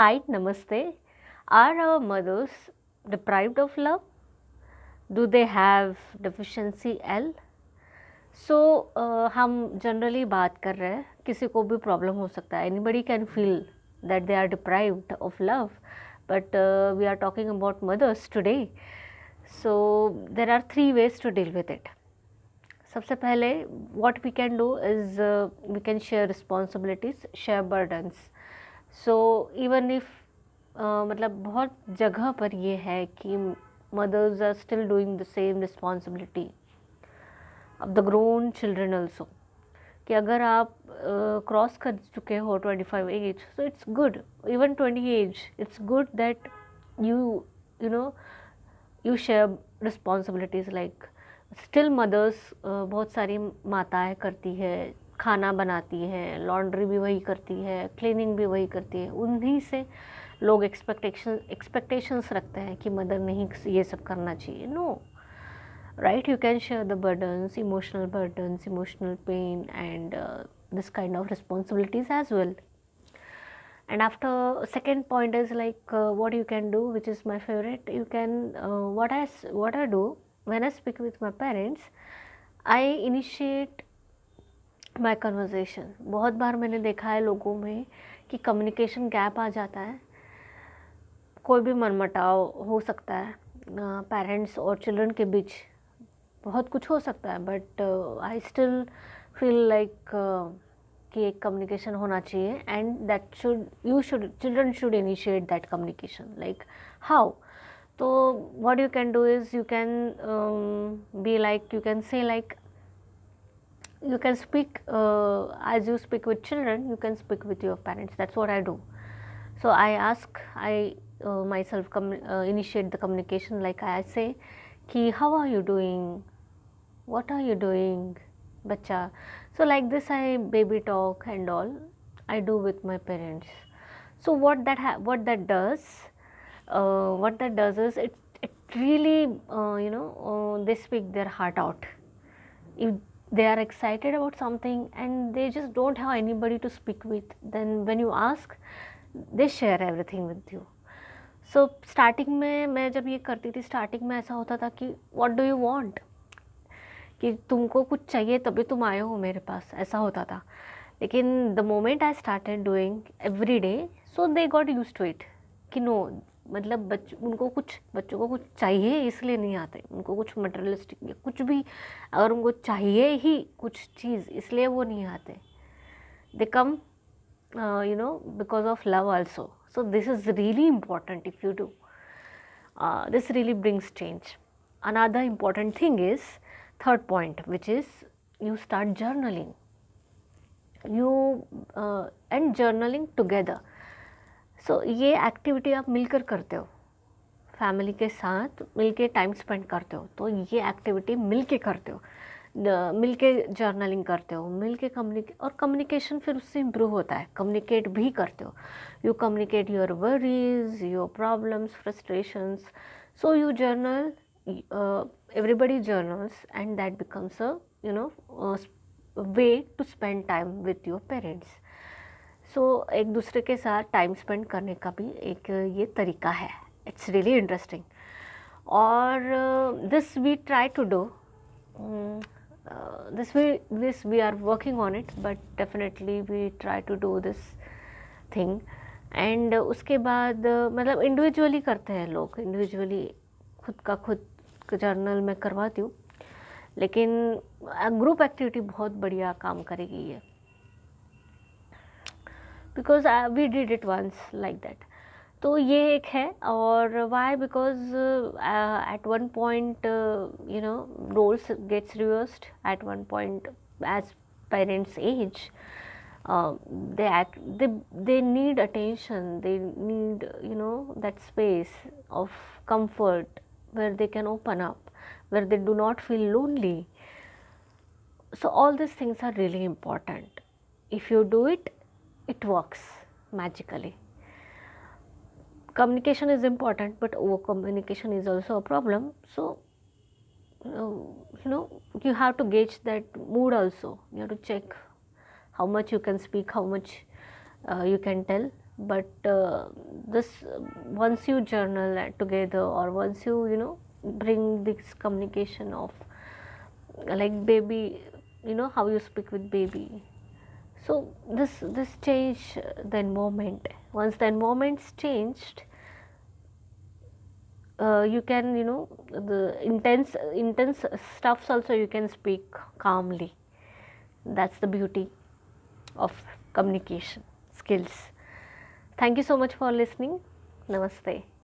Hi, Namaste. Are our mothers deprived of love? Do they have deficiency L? सो हम generally बात कर रहे हैं, किसी को भी प्रॉब्लम हो सकता है, anybody can feel that they are deprived of love, but we are talking about mothers today. So there are 3 ways to deal with it. सबसे पहले what we can do is we can share responsibilities, share burdens. So even if मतलब बहुत जगह पर ये है कि mothers are still doing the same responsibility of the grown children also. कि अगर आप क्रॉस कर चुके हो 25 age, so it's good. Even 20 age, it's good that you you know you share responsibilities. Like still mothers, बहुत सारी माताएं करती है, खाना बनाती है, लॉन्ड्री भी वही करती है, क्लीनिंग भी वही करती है. उन्हीं से लोग एक्सपेक्टेशंस रखते हैं कि मदर नहीं ये सब करना चाहिए. No, right? You can share the burdens, emotional pain, and this kind of responsibilities as well. And after, second point is like what you can do, which is my favorite. You can what I do when I speak with my parents, I initiate my conversation. बहुत बार मैंने देखा है लोगों में कि communication gap आ जाता है, कोई भी मनमुटाव हो सकता है पेरेंट्स और चिल्ड्रन के बीच, बहुत कुछ हो सकता है, but I still feel like कि एक कम्युनिकेशन होना चाहिए, and that children should initiate that communication. Like how? तो what you can do is you can be like, you can say like, you can speak as you speak with children, you can speak with your parents. That's what I do. So I myself initiate the communication. Like I say ki how are you doing, what are you doing, bacha. So like this I baby talk and all I do with my parents. So what that does is it really they speak their heart out. If they are excited about something and they just don't have anybody to speak with, then when you ask, they share everything with you. So starting में मैं जब ये करती थी, starting में ऐसा होता था कि what do you want, कि तुमको कुछ चाहिए तभी तुम आए हो मेरे पास, ऐसा होता था. लेकिन the moment I started doing every day, so they got use to it कि नो, मतलब बच्चों को कुछ चाहिए इसलिए नहीं आते, उनको कुछ मटेरियलिस्टिक या कुछ भी अगर उनको चाहिए ही कुछ चीज़, इसलिए वो नहीं आते. They come because of love also. So this is really important. If you do this really brings change. Another important thing is third point, which is you start journaling. You and journaling together. So ये activity आप मिलकर करते हो, family के साथ मिलके time spend करते हो, तो ये एक्टिविटी मिलके करते हो, मिलके जर्नलिंग करते हो, मिलके कम्युनिकेशन फिर उससे इम्प्रूव होता है. कम्युनिकेट भी करते हो, you communicate your worries, your problems, frustrations. So you journal, everybody journals, and that becomes a way to spend time with your parents. सो एक दूसरे के साथ टाइम स्पेंड करने का भी एक ये तरीका है. It's really interesting. और this we try to do, this we are working on it, but definitely we try to do this thing. And उसके बाद मतलब इंडिविजुअली करते हैं लोग, इंडिविजुअली खुद जर्नल में करवाती हूँ, लेकिन ग्रुप एक्टिविटी बहुत बढ़िया काम करेगी ये, because we did it once like that. तो ये एक है. और why? Because at one point roles gets reversed at one point as parents as. They need attention, they need that space of comfort where they can open up, where they do not feel lonely. So all these things are really important. If you do it, it works magically. Communication is important, but over communication is also a problem. So you have to gauge that mood also. You have to check how much you can speak, how much you can tell, but this once you journal together, or once you know bring this communication of like baby, you know how you speak with baby, so this change the environment. Once the environment's changed, you can, you know, the intense stuffs also you can speak calmly. That's the beauty of communication skills. Thank you so much for listening. Namaste.